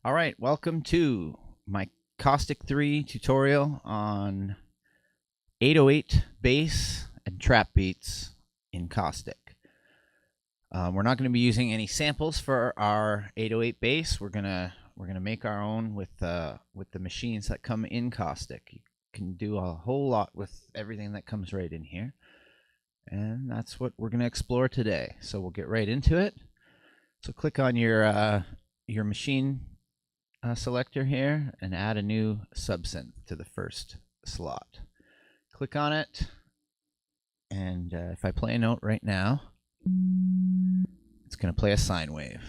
All right, welcome to my Caustic 3 tutorial on 808 bass and trap beats in Caustic. We're not going to be using any samples for our 808 bass. We're gonna make our own with the machines that come in Caustic. You can do a whole lot with everything that comes right in here, and that's what we're going to explore today. So we'll get right into it. So click on your machine selector here and add a new SubSynth to the first slot. Click on it, and if I play a note right now, it's going to play a sine wave,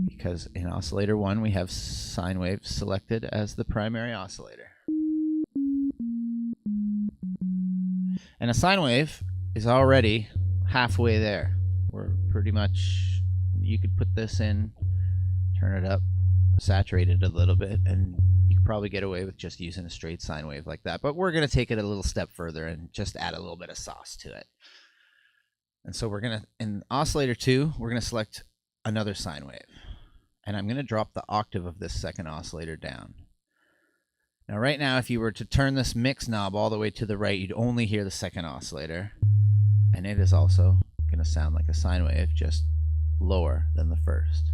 because in oscillator 1 we have sine wave selected as the primary oscillator. And a sine wave is already halfway there. We're pretty much, you could put this in, turn it up, saturate it a little bit, and you could probably get away with just using a straight sine wave like that. But we're going to take it a little step further and just add a little bit of sauce to it. And so we're going to, in oscillator 2, we're going to select another sine wave. And I'm going to drop the octave of this second oscillator down. Now right now, if you were to turn this mix knob all the way to the right, you'd only hear the second oscillator. And it is also going to sound like a sine wave, just lower than the first.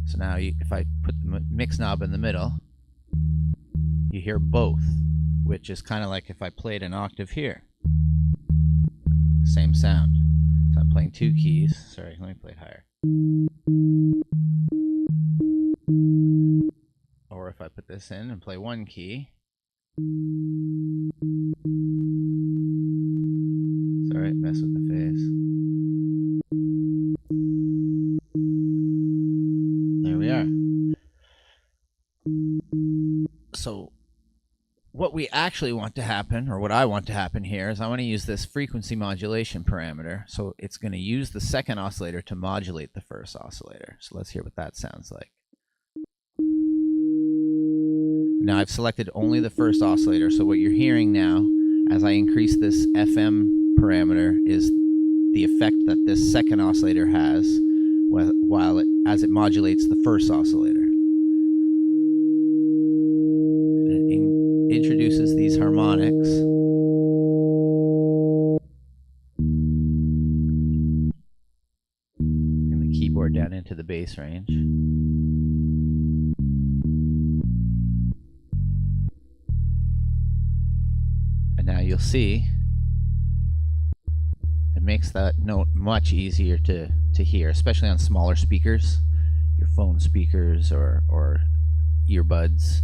So now if I put the mix knob in the middle, you hear both, which is kind of like if I played an octave here. Same sound. So I'm playing two keys. Sorry, let me play it higher. Or if I put this in and play one key. Sorry, mess with the phase. There we are. So what we actually want to happen, or what I want to happen here, is I want to use this frequency modulation parameter. So it's going to use the second oscillator to modulate the first oscillator. So let's hear what that sounds like. Now I've selected only the first oscillator, so what you're hearing now as I increase this FM parameter is the effect that this second oscillator has as it modulates the first oscillator. It introduces these harmonics. And the keyboard down into the bass range. And now you'll see it makes that note much easier to hear, especially on smaller speakers, your phone speakers or earbuds,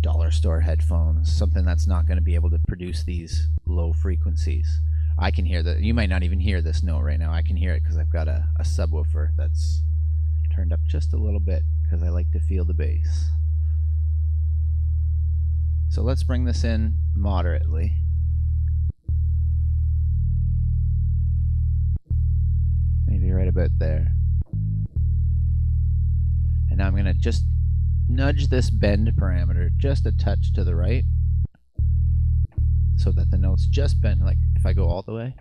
dollar store headphones, something that's not going to be able to produce these low frequencies. I can hear that. You might not even hear this note right now. I can hear it because I've got a subwoofer that's turned up just a little bit because I like to feel the bass. So let's bring this in moderately. Maybe right about there. And now I'm going to just nudge this bend parameter just a touch to the right so that the note's just bent, like if I go all the way,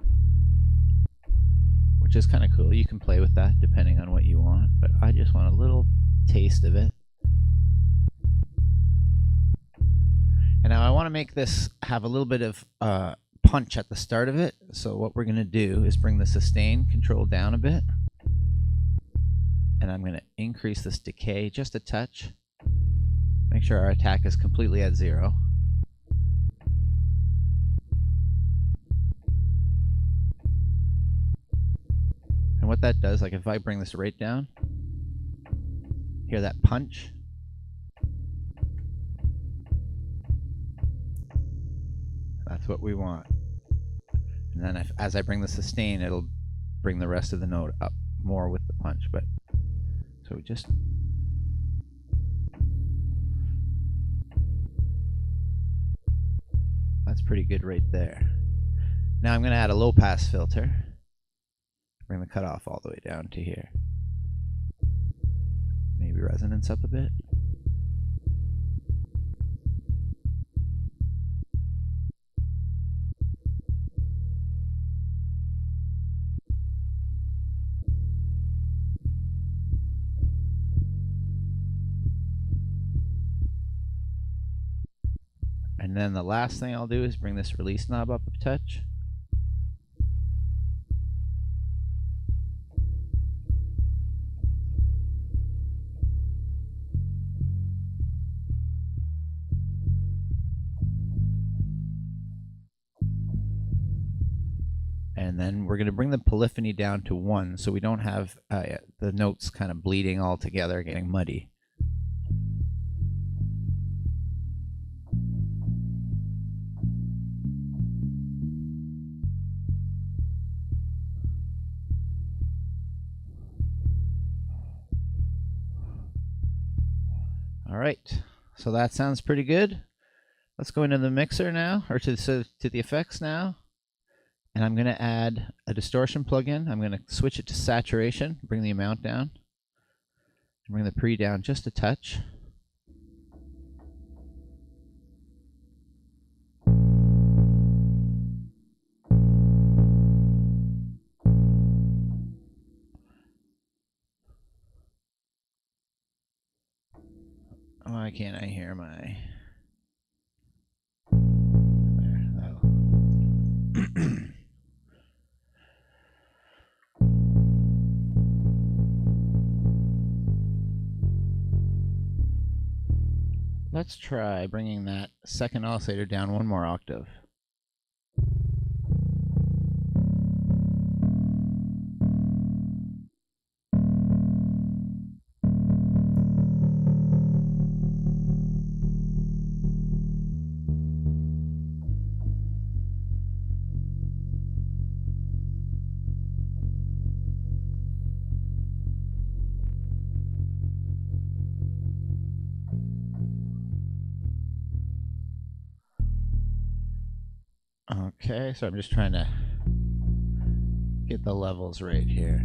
which is kind of cool. You can play with that depending on what you want, but I just want a little taste of it. And now I want to make this have a little bit of punch at the start of it. So what we're going to do is bring the sustain control down a bit. And I'm going to increase this decay just a touch. Make sure our attack is completely at 0. And what that does, like if I bring this right down, hear that punch? That's what we want. And then as I bring the sustain, it'll bring the rest of the note up more with the punch. But so just that's pretty good right there. Now I'm going to add a low pass filter. Bring the cutoff all the way down to here. Maybe resonance up a bit. And then the last thing I'll do is bring this release knob up a touch. And then we're going to bring the polyphony down to 1 so we don't have the notes kind of bleeding all together, getting muddy. All right, so that sounds pretty good. Let's go into the mixer now, or to the effects now. And I'm going to add a distortion plugin. I'm going to switch it to saturation, bring the amount down, and bring the pre down just a touch. Why can't I hear my... There, that'll... Let's try bringing that second oscillator down 1 more octave. Okay, so I'm just trying to get the levels right here.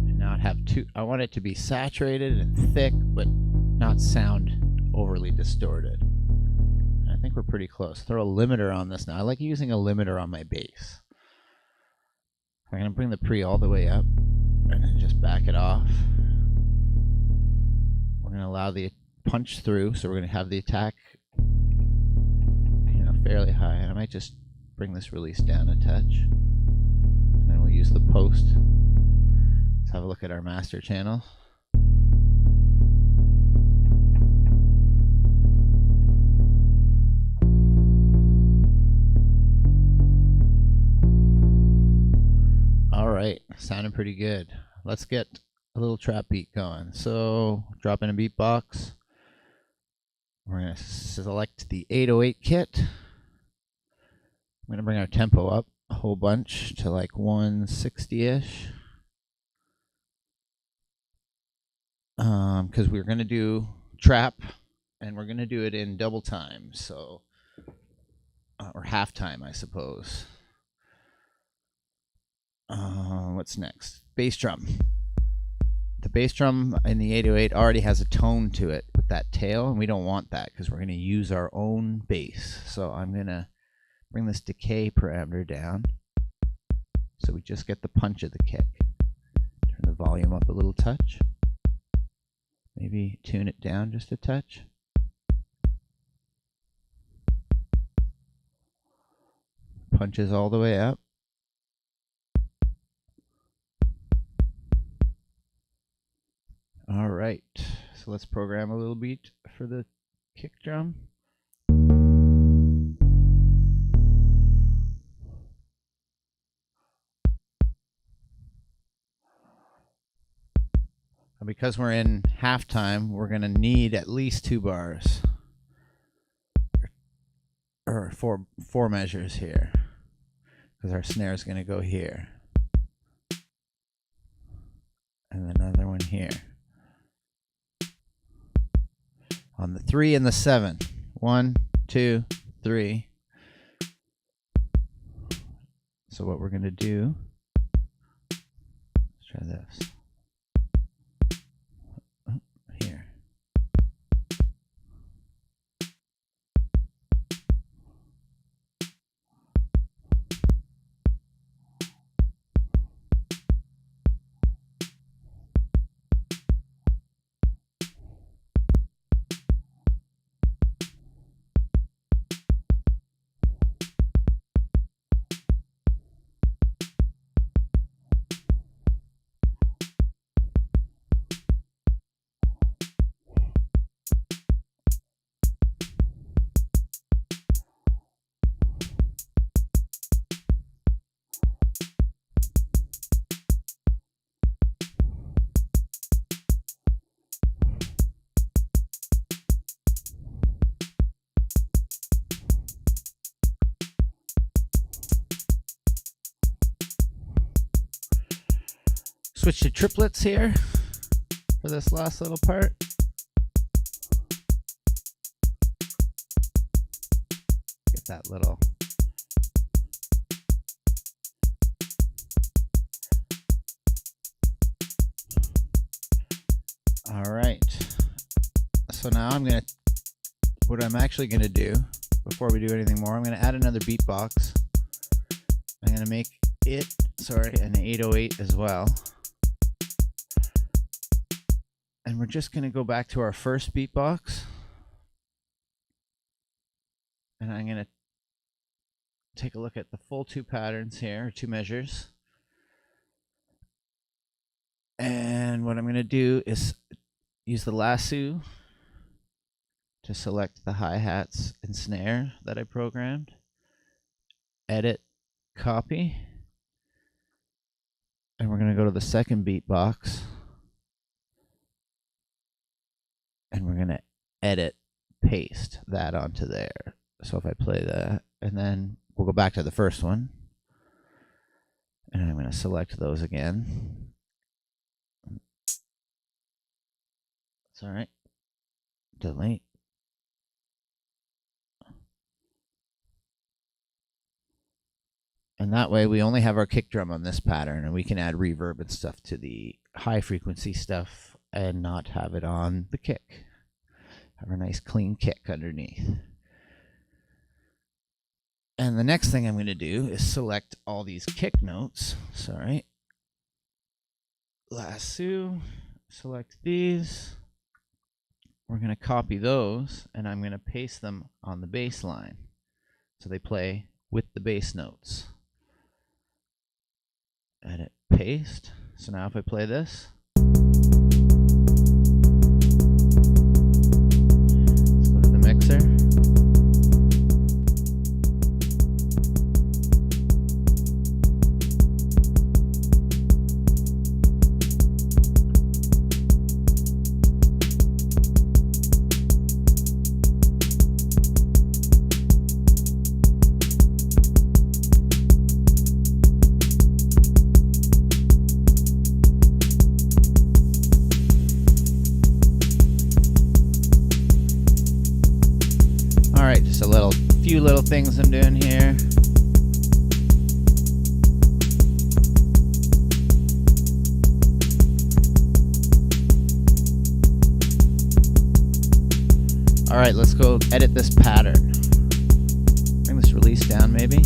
And not have too, I want it to be saturated and thick, but not sound overly distorted. And I think we're pretty close. Throw a limiter on this now. I like using a limiter on my bass. I'm going to bring the pre all the way up and then just back it off. We're going to allow the punch through, so we're going to have the attack, fairly high. And I might just bring this release down a touch. And then we'll use the post. Let's have a look at our master channel. All right, sounding pretty good. Let's get a little trap beat going. So drop in a beatbox. We're going to select the 808 kit. I'm going to bring our tempo up a whole bunch to like 160-ish. Because we're going to do trap, and we're going to do it in double time, so or half time, I suppose. What's next? Bass drum. The bass drum in the 808 already has a tone to it with that tail, and we don't want that because we're going to use our own bass. So I'm going to bring this decay parameter down so we just get the punch of the kick. Turn the volume up a little touch. Maybe tune it down just a touch. Punches all the way up. All right, so let's program a little beat for the kick drum. And because we're in halftime, we're going to need at least 2 bars. Or four measures here. Because our snare is going to go here. And another one here. On the 3 and the 7. 1, 2, 3. So what we're going to do, let's try this. Here. Switch to triplets here for this last little part. Get that little all right. So now what I'm actually gonna do before we do anything more, I'm gonna add another beatbox. I'm gonna make it, an 808 as well. And we're just gonna go back to our first beatbox. And I'm gonna take a look at the full two patterns here, two measures. And what I'm gonna do is use the lasso to select the hi-hats and snare that I programmed. Edit, copy. And we're gonna go to the second beatbox. And we're gonna edit, paste that onto there. So if I play that, and then we'll go back to the first one. And I'm gonna select those again. It's all right. Delete. And that way we only have our kick drum on this pattern, and we can add reverb and stuff to the high frequency stuff and not have it on the kick. Have a nice clean kick underneath. And the next thing I'm going to do is select all these kick notes. Lasso, select these. We're going to copy those, and I'm going to paste them on the bass line so they play with the bass notes. Edit, paste. So now if I play this, let's go to the mixer. Just a few little things I'm doing here. All right, let's go edit this pattern. Bring this release down maybe.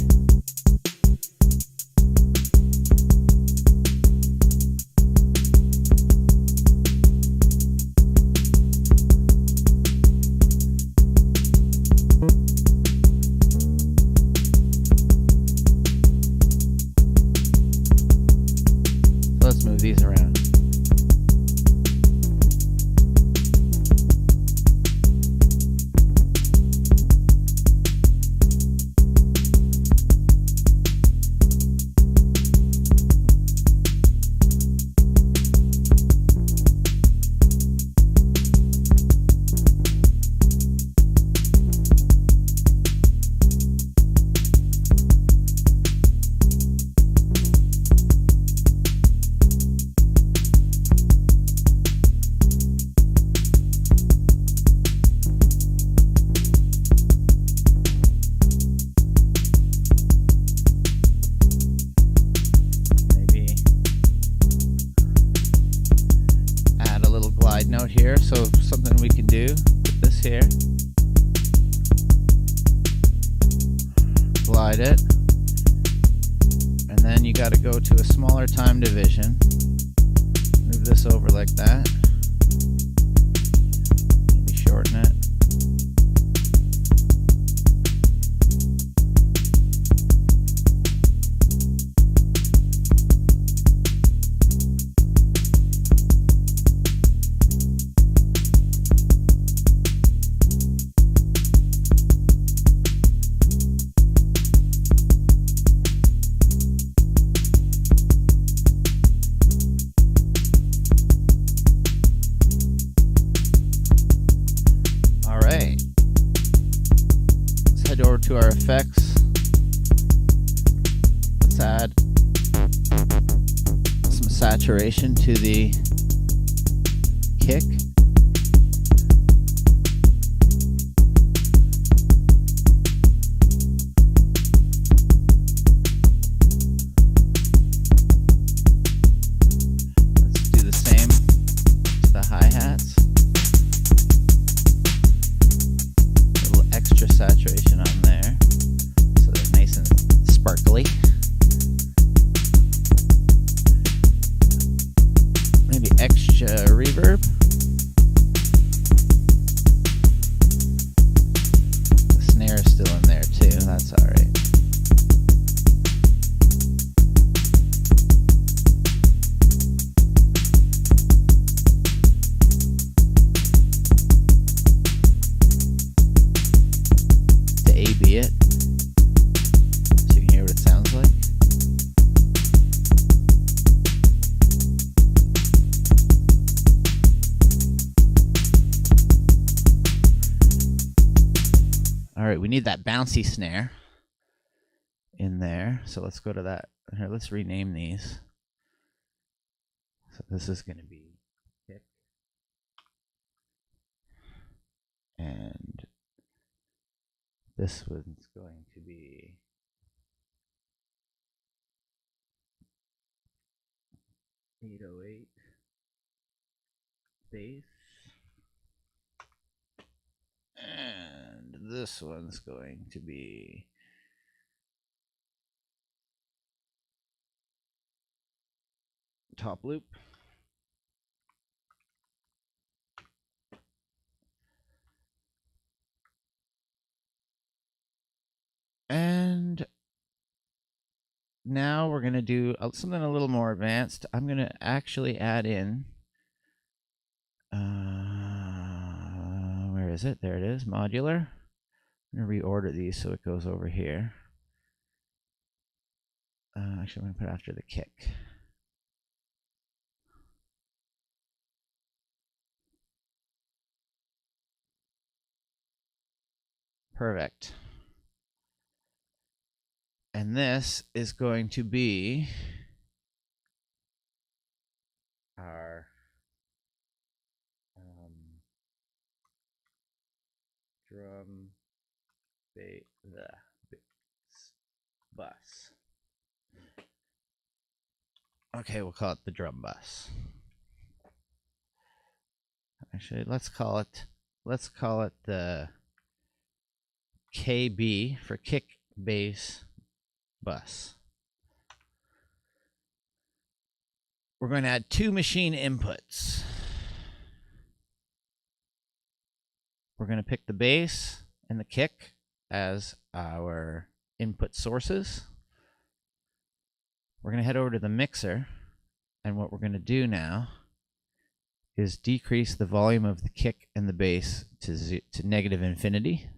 Let's move these around. Note here, so something we can do with this here, glide it, and then you got to go to a smaller time division, move this over like that, maybe shorten it. Over to our effects. Let's add some saturation to the kick. Let's do the same to the hi-hats. A little extra saturation on there so they're nice and sparkly. Maybe extra reverb. The snare is still in there too, that's alright. To A-B it, so you can hear what it sounds like. Alright, we need that bouncy snare in there. So let's go to that. Here, let's rename these. So this is going to be kick. And this one's going to be .808 bass. And this one's going to be top loop. And now we're going to do something a little more advanced. I'm going to actually add in, where is it? There it is, Modular. I'm going to reorder these so it goes over here. Actually, I'm going to put it after the kick. Perfect. And this is going to be our drum bus. Okay, we'll call it the drum bus. Actually, let's call it the KB for kick bass bus. We're going to add 2 machine inputs. We're going to pick the bass and the kick as our input sources. We're going to head over to the mixer, and what we're going to do now is decrease the volume of the kick and the bass to negative infinity.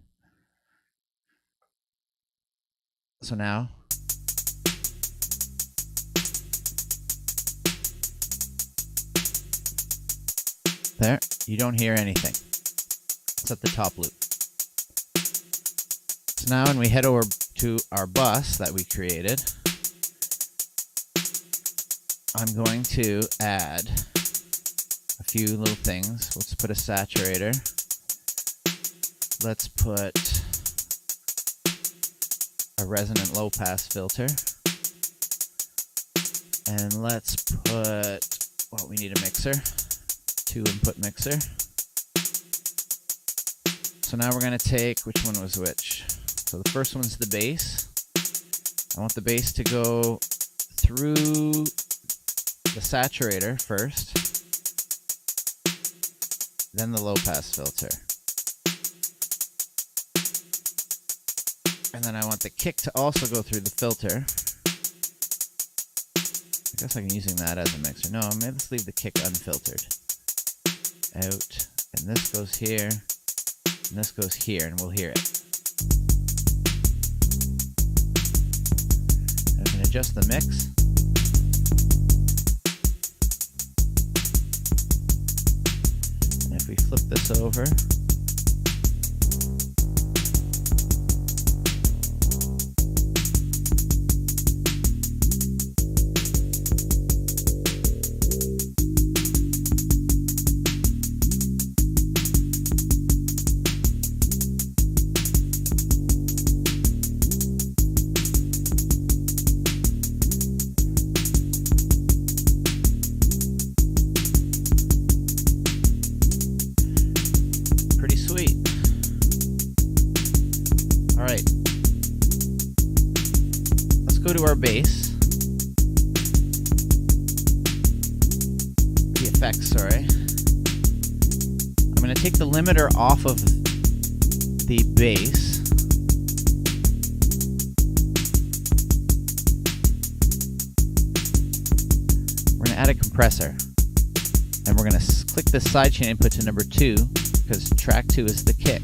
So now there, you don't hear anything. It's at the top loop. So now when we head over to our bus that we created, I'm going to add a few little things. Let's put a saturator. Let's put a resonant low pass filter. And let's put, well, we need a mixer, 2 input mixer. So now we're going to take, which one was which? So the first one's the bass. I want the bass to go through the saturator first, then the low pass filter. And then I want the kick to also go through the filter. I guess I can using that as a mixer. No, maybe let's leave the kick unfiltered. Out. And this goes here. And this goes here, and we'll hear it. I can adjust the mix. And if we flip this over, Alright. Let's go to our bass. The effects, sorry. I'm going to take the limiter off of the bass. We're going to add a compressor. And we're going to click the sidechain input to number 2 because track 2 is the kick.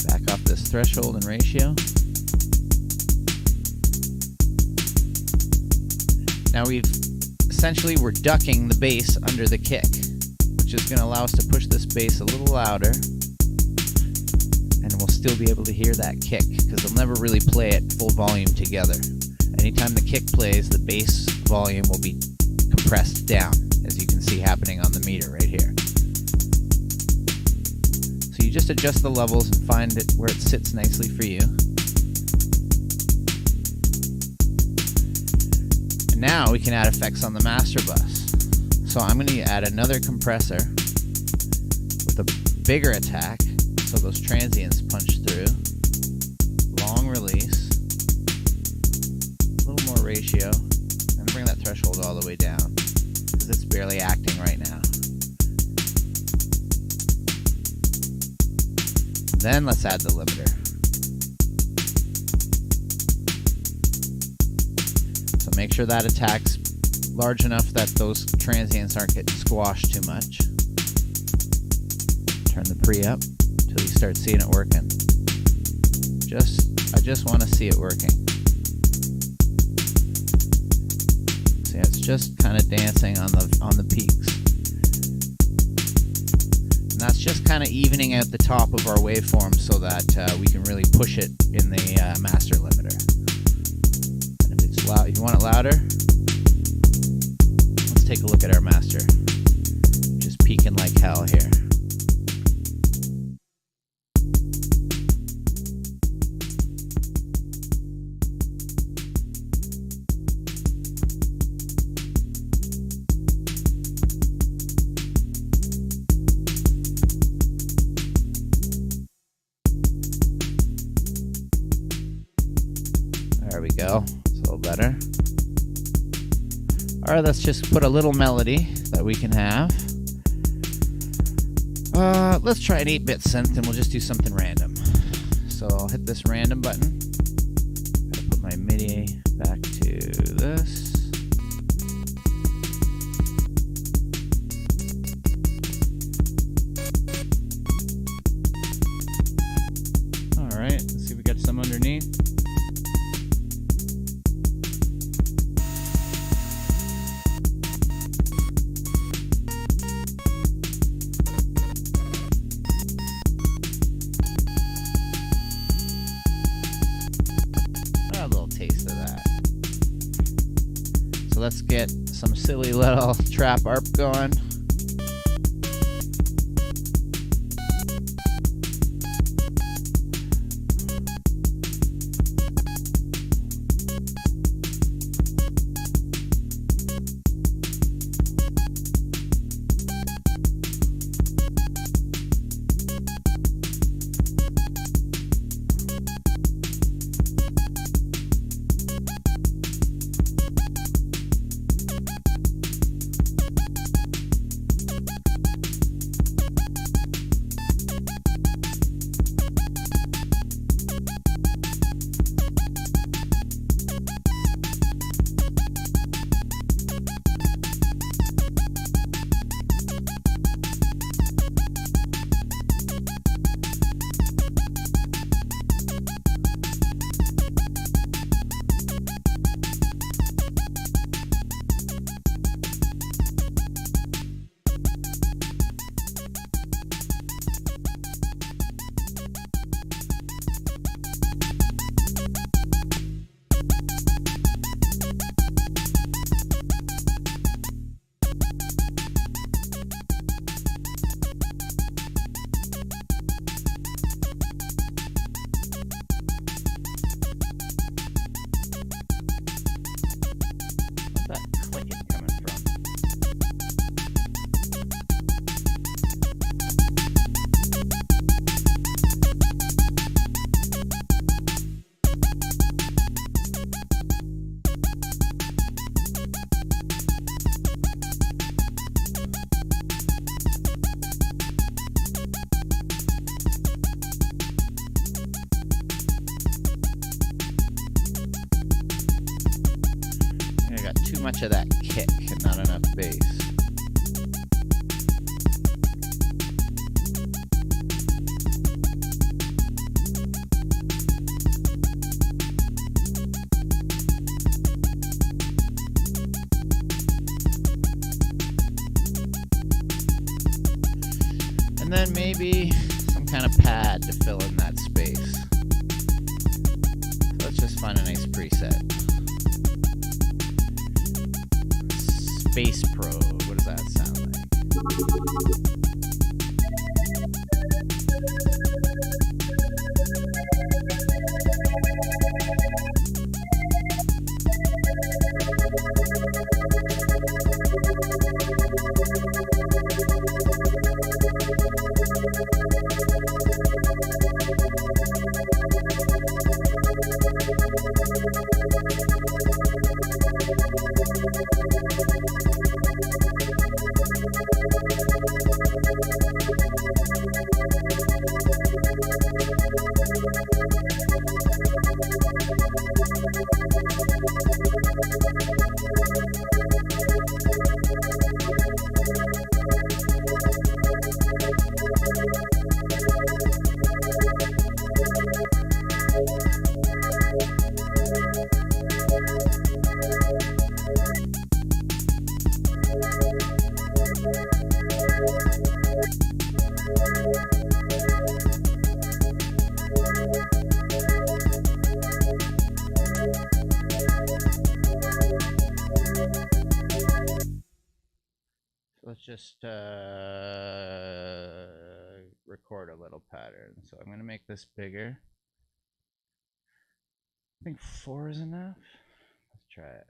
Back off this threshold and ratio. Now we're ducking the bass under the kick, which is going to allow us to push this bass a little louder, and we'll still be able to hear that kick because they'll never really play at full volume together. Anytime the kick plays, the bass volume will be compressed down, as you can see happening on the meter right here. So you just adjust the levels and find it where it sits nicely for you. And now we can add effects on the master bus. So I'm going to add another compressor with a bigger attack so those transients punch through. Long release. A little more ratio, and bring that threshold all the way down because it's barely acting right now. Then let's add the limiter. So make sure that attack's large enough that those transients aren't getting squashed too much. Turn the pre up until you start seeing it working. I just want to see it working. So yeah, it's just kind of dancing on the peaks. And that's just kind of evening out the top of our waveform so that we can really push it in the master limiter. And if it's loud, if you want it louder, let's take a look at our master. Just peaking like hell here. There we go. It's a little better. Alright, let's just put a little melody that we can have. Let's try an 8-bit synth and we'll just do something random. So I'll hit this random button. Gotta put my MIDI back to this. Alright, let's see if we got some underneath. A little taste of that. So let's get some silly little trap arp going. too much of that kick and not enough bass. And then maybe some kind of pad to fill in that space. So let's just find a nice preset. Space Pro, what does that sound like? Let's just record a little pattern. So I'm going to make this bigger. I think 4 is enough. Let's try it.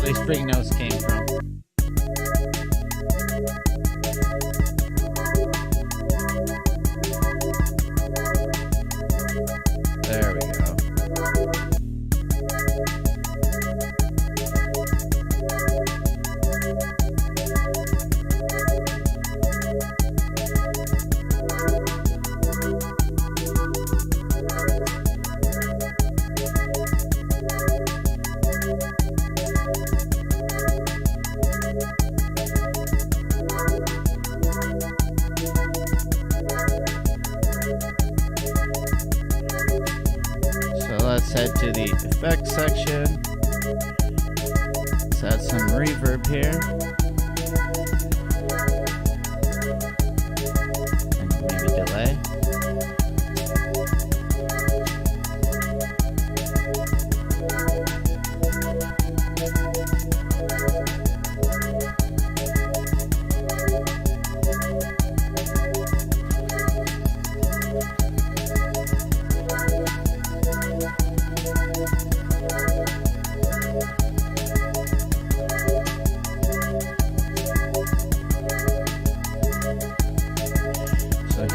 These big notes came from. There we go. let's head to the effects section. Let's add some reverb here. And maybe delay.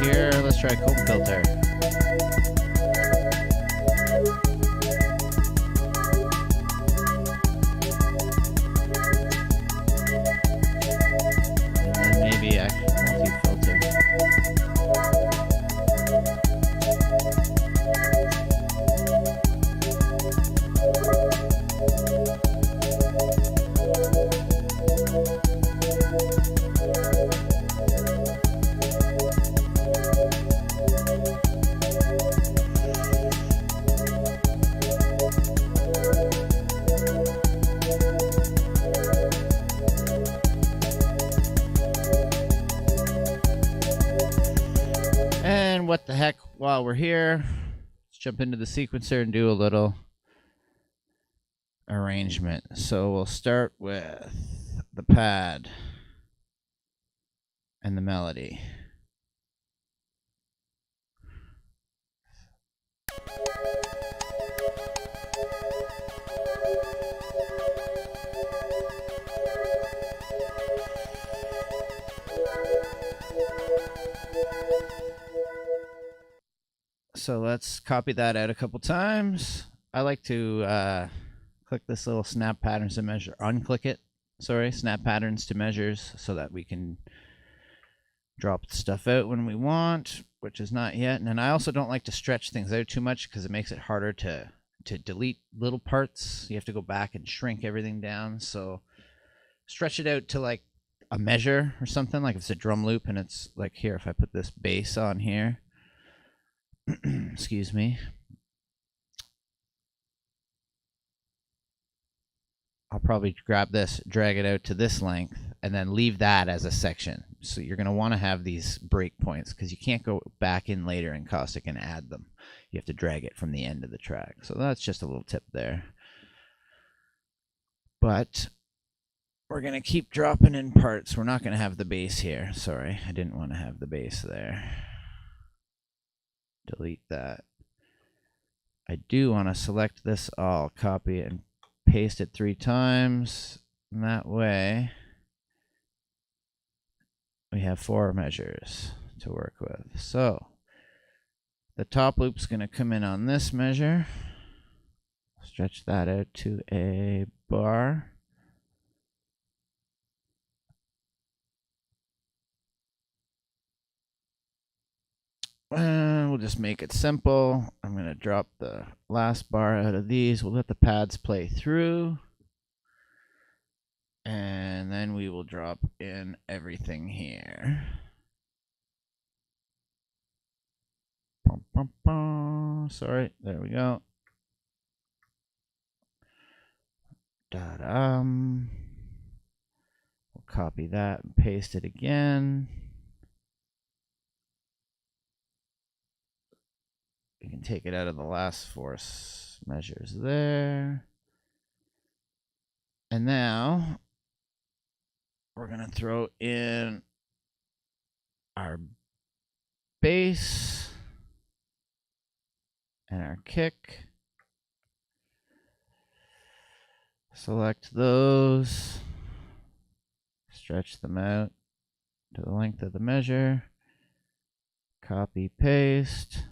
Here, let's try comb filter. And then maybe multi-filter. And what the heck, while we're here, let's jump into the sequencer and do a little arrangement. So we'll start with the pad and the melody. So let's copy that out a couple times. I like to click this little snap patterns to measure, unclick it, sorry, snap patterns to measures, so that we can drop stuff out when we want, which is not yet. And then I also don't like to stretch things out too much because it makes it harder to delete little parts. You have to go back and shrink everything down. So stretch it out to like a measure or something, like if it's a drum loop and it's like here, if I put this bass on here, excuse me, I'll probably grab this, drag it out to this length, and then leave that as a section. So you're going to want to have these breakpoints because you can't go back in later in Caustic and add them. You have to drag it from the end of the track. So that's just a little tip there. But we're going to keep dropping in parts. We're not going to have the bass here. Sorry, I didn't want to have the bass there. Delete that. I do want to select this all, copy it, and paste it 3 times. And that way we have 4 measures to work with. So the top loop's going to come in on this measure. Stretch that out to a bar. We'll just make it simple. I'm going to drop the last bar out of these. We'll let the pads play through. And then we will drop in everything here. Bum, bum, bum. Sorry, there we go. We'll copy that and paste it again. We can take it out of the last 4 measures there. And now we're going to throw in our bass and our kick. Select those. Stretch them out to the length of the measure. Copy, paste.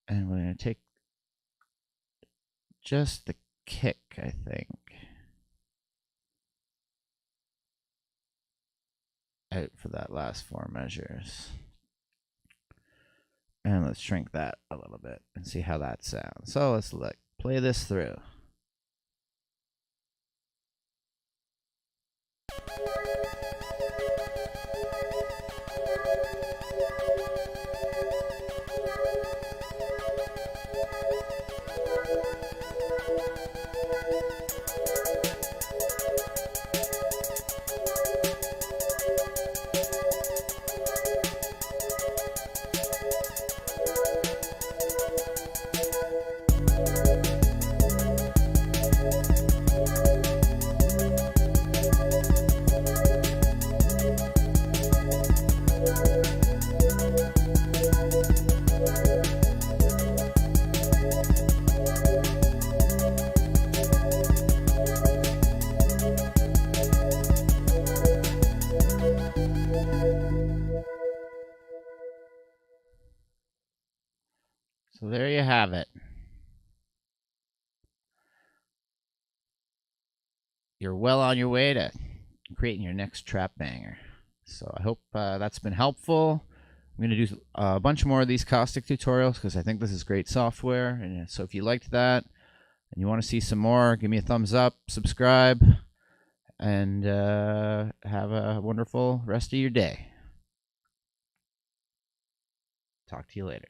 And we're going to take just the kick, I think, out for that last 4 measures. And let's shrink that a little bit and see how that sounds. So let's play this through. So there you have it. You're well on your way to creating your next trap banger. So I hope that's been helpful. I'm going to do a bunch more of these Caustic tutorials because I think this is great software. And so if you liked that and you want to see some more, give me a thumbs up, subscribe, and have a wonderful rest of your day. Talk to you later.